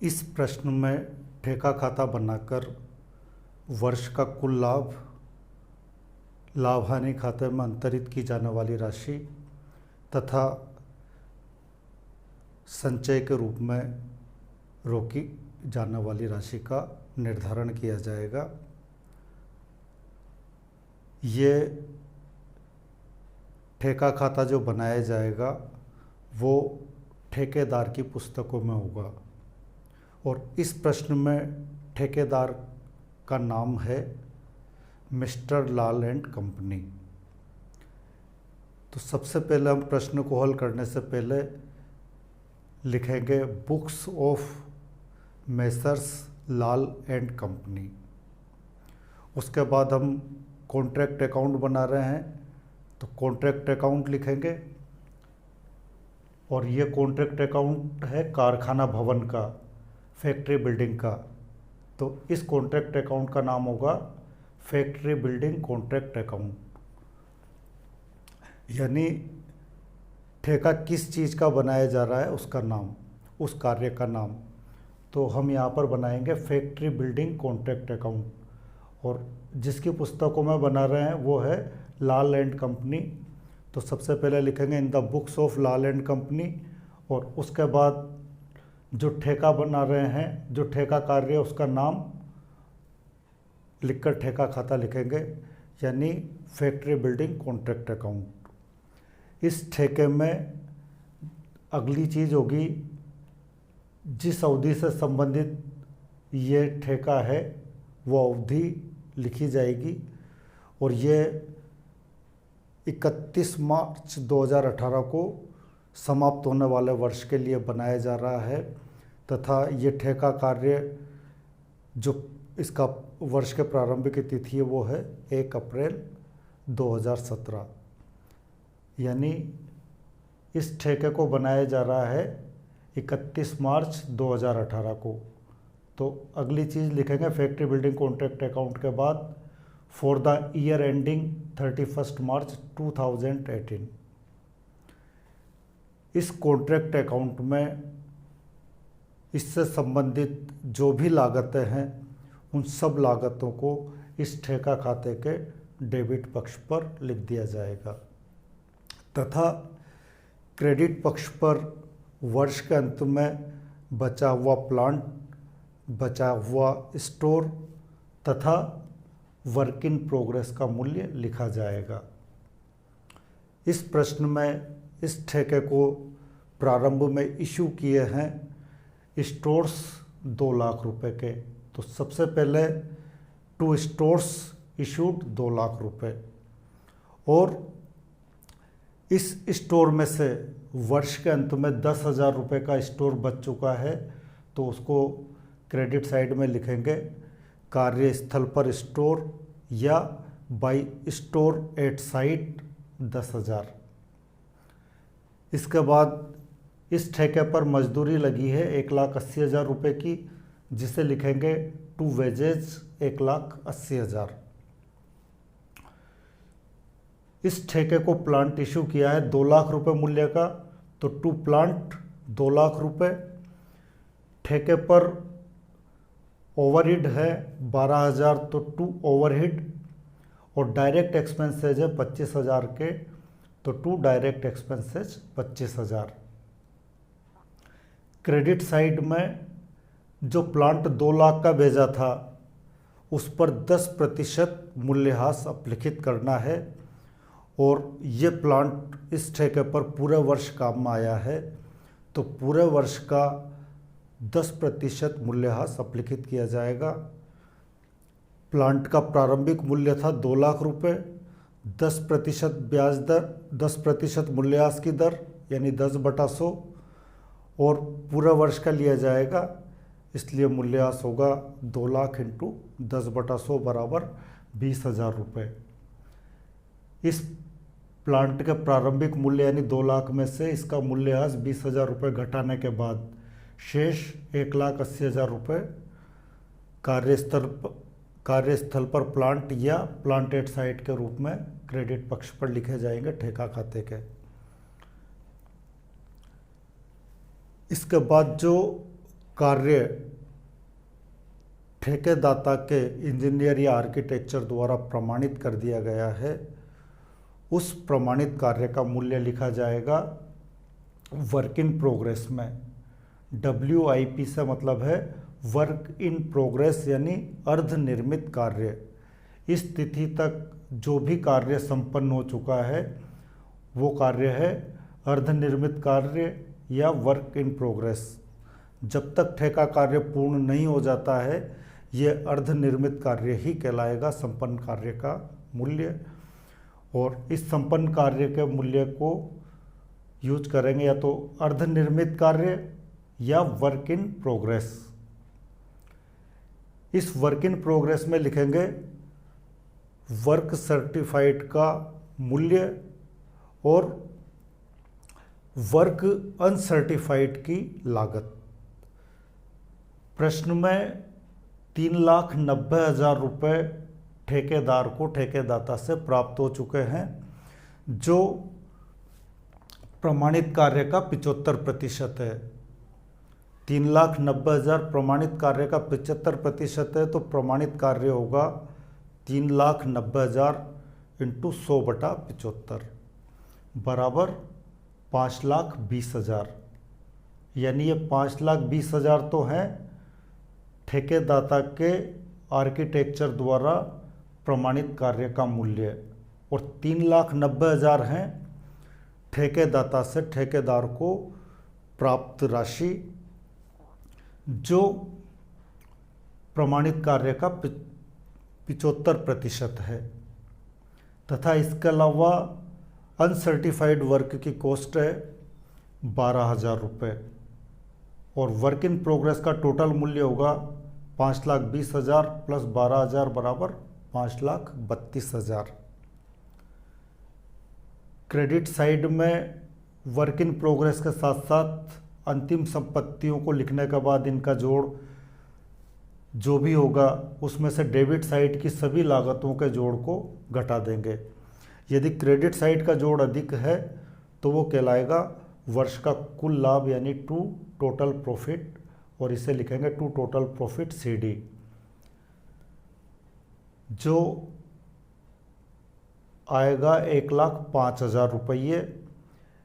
इस प्रश्न में ठेका खाता बनाकर वर्ष का कुल लाभ हानि खाते में अंतरित की जाने वाली राशि तथा संचय के रूप में रोकी जाने वाली राशि का निर्धारण किया जाएगा। ये ठेका खाता जो बनाया जाएगा वो ठेकेदार की पुस्तकों में होगा और इस प्रश्न में ठेकेदार का नाम है मिस्टर लाल एंड कंपनी। तो सबसे पहले हम प्रश्न को हल करने से पहले लिखेंगे books of messrs Lal and company. उसके बाद हम कॉन्ट्रैक्ट अकाउंट बना रहे हैं तो कॉन्ट्रैक्ट अकाउंट लिखेंगे और ये कॉन्ट्रैक्ट अकाउंट है कारखाना भवन का, फैक्ट्री बिल्डिंग का। तो इस कॉन्ट्रैक्ट अकाउंट का नाम होगा फैक्ट्री बिल्डिंग कॉन्ट्रैक्ट अकाउंट। यानी ठेका किस चीज़ का बनाया जा रहा है उसका नाम, उस कार्य का नाम। तो हम यहाँ पर बनाएंगे फैक्ट्री बिल्डिंग कॉन्ट्रैक्ट अकाउंट और जिसकी पुस्तकों में बना रहे हैं वो है लाल एंड कंपनी। तो सबसे पहले लिखेंगे in the books of Lal and company और उसके बाद जो ठेका बना रहे हैं, जो ठेका कार्य है उसका नाम लिखकर ठेका खाता लिखेंगे, यानी फैक्ट्री बिल्डिंग कॉन्ट्रैक्ट अकाउंट। इस ठेके में अगली चीज़ होगी, जिस अवधि से संबंधित ये ठेका है वो अवधि लिखी जाएगी और ये 31 मार्च 2018 को समाप्त होने वाले वर्ष के लिए बनाया जा रहा है तथा ये ठेका कार्य जो इसका वर्ष के प्रारंभिक तिथि है वो है 1 अप्रैल 2017। यानी इस ठेके को बनाया जा रहा है 31 मार्च 2018 को। तो अगली चीज़ लिखेंगे फैक्ट्री बिल्डिंग कॉन्ट्रैक्ट अकाउंट के बाद फॉर द ईयर एंडिंग 31 मार्च 2018। इस कॉन्ट्रैक्ट अकाउंट में इससे संबंधित जो भी लागतें हैं उन सब लागतों को इस ठेका खाते के डेबिट पक्ष पर लिख दिया जाएगा तथा क्रेडिट पक्ष पर वर्ष के अंत में बचा हुआ प्लांट, बचा हुआ स्टोर तथा वर्क इन प्रोग्रेस का मूल्य लिखा जाएगा। इस प्रश्न में इस ठेके को प्रारंभ में इशू किए हैं स्टोर्स 2 लाख रुपए के। तो सबसे पहले 2 स्टोर्स इशूड 2 लाख रुपए और इस स्टोर में से वर्ष के अंत में 10,000 रुपये का स्टोर बच चुका है तो उसको क्रेडिट साइड में लिखेंगे कार्यस्थल पर स्टोर या बाई स्टोर एट साइट 10,000। इसके बाद इस ठेके पर मजदूरी लगी है 1,80,000 रुपये की, जिसे लिखेंगे टू वेजेज 1,80,000। इस ठेके को प्लांट इशू किया है 2 लाख रुपए मूल्य का, तो टू प्लांट 2 लाख रुपए। ठेके पर ओवरहेड है 12,000 तो टू ओवरहेड और डायरेक्ट एक्सपेंसेज है 25,000 के, तो to direct expenses 25,000। Credit side में जो प्लांट 2 लाख का भेजा था उस पर 10% मूल्यह्रास अपलिखित करना है और ये प्लांट इस ठेके पर पूरे वर्ष काम में आया है तो पूरे वर्ष का 10% मूल्यह्रास अपलिखित किया जाएगा। प्लांट का प्रारंभिक मूल्य था 2 लाख रुपए, 10% ब्याज दर, 10% मूल्यह्रास की दर यानी 10/100 और पूरा वर्ष का लिया जाएगा, इसलिए मूल्यह्रास होगा 2 लाख इंटू 10/100 बराबर 20,000 रुपये। इस प्लांट के प्रारंभिक मूल्य यानी 2 लाख में से इसका मूल्यह्रास 20,000 रुपये घटाने के बाद शेष 1,80,000 रुपये कार्यस्थल पर प्लांट या प्लांट एट साइट के रूप में क्रेडिट पक्ष पर लिखे जाएंगे ठेका खाते के। इसके बाद जो कार्य ठेकेदाता के इंजीनियर या आर्किटेक्चर द्वारा प्रमाणित कर दिया गया है, उस प्रमाणित कार्य का मूल्य लिखा जाएगा वर्क इन प्रोग्रेस में। WIP से मतलब है वर्क इन प्रोग्रेस, यानी अर्ध निर्मित कार्य। इस तिथि तक जो भी कार्य संपन्न हो चुका है वो कार्य है अर्ध निर्मित कार्य या वर्क इन प्रोग्रेस। जब तक ठेका कार्य पूर्ण नहीं हो जाता है ये अर्ध निर्मित कार्य ही कहलाएगा संपन्न कार्य का मूल्य। और इस संपन्न कार्य के मूल्य को यूज करेंगे या तो अर्ध निर्मित कार्य या वर्क इन प्रोग्रेस। इस वर्क इन प्रोग्रेस में लिखेंगे वर्क सर्टिफाइड का मूल्य और वर्क अनसर्टिफाइड की लागत। प्रश्न में 3,90,000 रुपये ठेकेदार को ठेकेदाता से प्राप्त हो चुके हैं, जो प्रमाणित कार्य का 75% है। 3,90,000 प्रमाणित कार्य का 75% है, तो प्रमाणित कार्य होगा 3,90,000 इंटू 100/75 बराबर 5,20,000। यानी ये 5,20,000 तो हैं ठेकेदाता के आर्किटेक्चर द्वारा प्रमाणित कार्य का मूल्य, और 3,90,000 हैं ठेकेदाता से ठेकेदार को प्राप्त राशि, जो प्रमाणित कार्य का 75% है। तथा इसके अलावा अनसर्टिफाइड वर्क की कॉस्ट है 12,000 रुपये, और वर्क इन प्रोग्रेस का टोटल मूल्य होगा 5,20,000 प्लस 12,000 बराबर 5,32,000। क्रेडिट साइड में वर्क इन प्रोग्रेस के साथ साथ अंतिम संपत्तियों को लिखने के बाद इनका जोड़ जो भी होगा उसमें से डेबिट साइड की सभी लागतों के जोड़ को घटा देंगे। यदि क्रेडिट साइड का जोड़ अधिक है तो वो कहलाएगा वर्ष का कुल लाभ, यानी टू टोटल प्रॉफिट, और इसे लिखेंगे टू टोटल प्रॉफिट CD, जो आएगा 1,05,000 रुपये।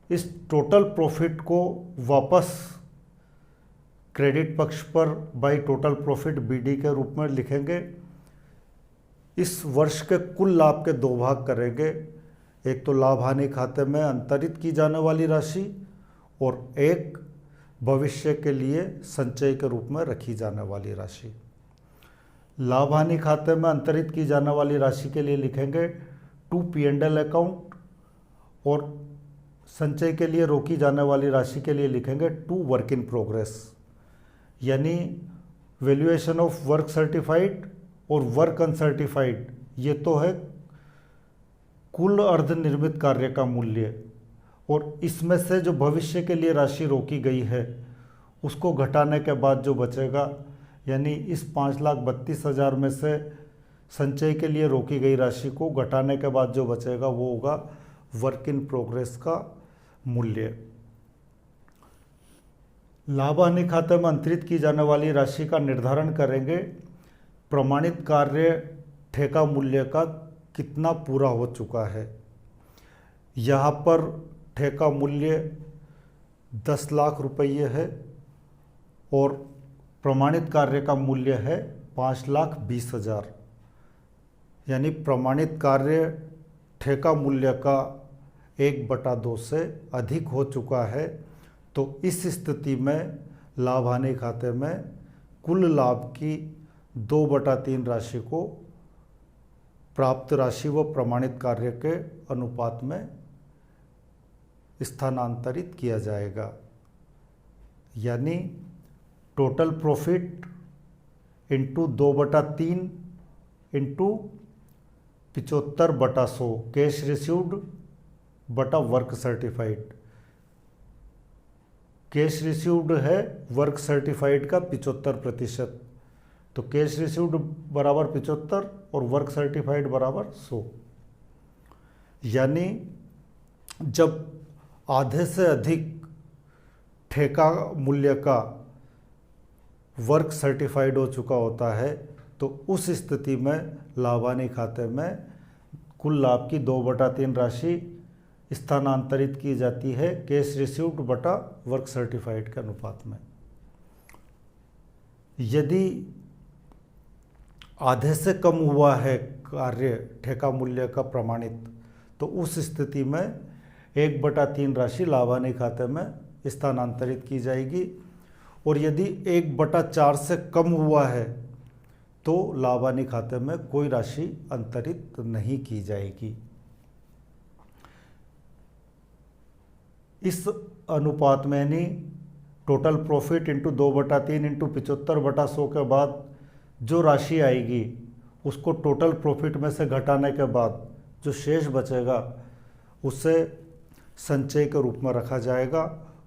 इस टोटल प्रॉफिट को वापस क्रेडिट पक्ष पर बाई टोटल प्रॉफिट BD के रूप में लिखेंगे। इस वर्ष के कुल लाभ के दो भाग करेंगे, एक तो लाभ हानि खाते में अंतरित की जाने वाली राशि और एक भविष्य के लिए संचय के रूप में रखी जाने वाली राशि। लाभ हानि खाते में अंतरित की जाने वाली राशि के लिए लिखेंगे टू P&L अकाउंट, और संचय के लिए रोकी जाने वाली राशि के लिए लिखेंगे टू वर्क इन प्रोग्रेस। यानी वैल्यूएशन ऑफ वर्क सर्टिफाइड और वर्क अनसर्टिफाइड, ये तो है कुल अर्ध निर्मित कार्य का मूल्य, और इसमें से जो भविष्य के लिए राशि रोकी गई है उसको घटाने के बाद जो बचेगा, यानी इस 5,32,000 में से संचय के लिए रोकी गई राशि को घटाने के बाद जो बचेगा वो होगा वर्क इन प्रोग्रेस का मूल्य। लाभ हानि खाते में अंतरित की जाने वाली राशि का निर्धारण करेंगे प्रमाणित कार्य ठेका मूल्य का कितना पूरा हो चुका है। यहाँ पर ठेका मूल्य 10 लाख रुपये है और प्रमाणित कार्य का मूल्य है 5,20,000। यानी प्रमाणित कार्य ठेका मूल्य का 1/2 से अधिक हो चुका है, तो इस स्थिति में लाभ हानि खाते में कुल लाभ की 2/3 राशि को प्राप्त राशि व प्रमाणित कार्य के अनुपात में स्थानांतरित किया जाएगा। यानी total profit into 2/3 into 75/100 cash received बटा वर्क सर्टिफाइड। कैश रिसीव्ड है वर्क सर्टिफाइड का 75%, तो कैश रिसीव्ड बराबर 75 और वर्क सर्टिफाइड बराबर 100। यानी जब आधे से अधिक ठेका मूल्य का वर्क सर्टिफाइड हो चुका होता है तो उस स्थिति में लाभानी खाते में कुल लाभ की 2/3 राशि स्थानांतरित की जाती है कैश रिसीव्ड बटा वर्क सर्टिफाइड के अनुपात में। यदि आधे से कम हुआ है कार्य ठेका मूल्य का प्रमाणित तो उस स्थिति में 1/3 राशि लाभानी खाते में स्थानांतरित की जाएगी, और यदि 1/4 से कम हुआ है तो लाभानी खाते में कोई राशि अंतरित नहीं की जाएगी। इस अनुपात में यानी टोटल प्रॉफिट इंटू 2/3 इंटू 75/100 के बाद जो राशि आएगी उसको टोटल प्रॉफिट में से घटाने के बाद जो शेष बचेगा उसे संचय के रूप में रखा जाएगा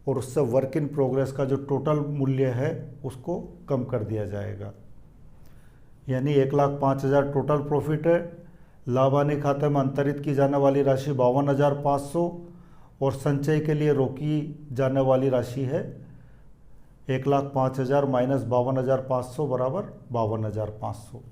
और उससे वर्क इन प्रोग्रेस का जो टोटल मूल्य है उसको कम कर दिया जाएगा। यानी 1,05,000 टोटल प्रॉफिट है, लाभानी खाते में अंतरित की जाने वाली राशि 52,500 और संचय के लिए रोकी जाने वाली राशि है 1,05,000 माइनस 52,500 बराबर 52,500।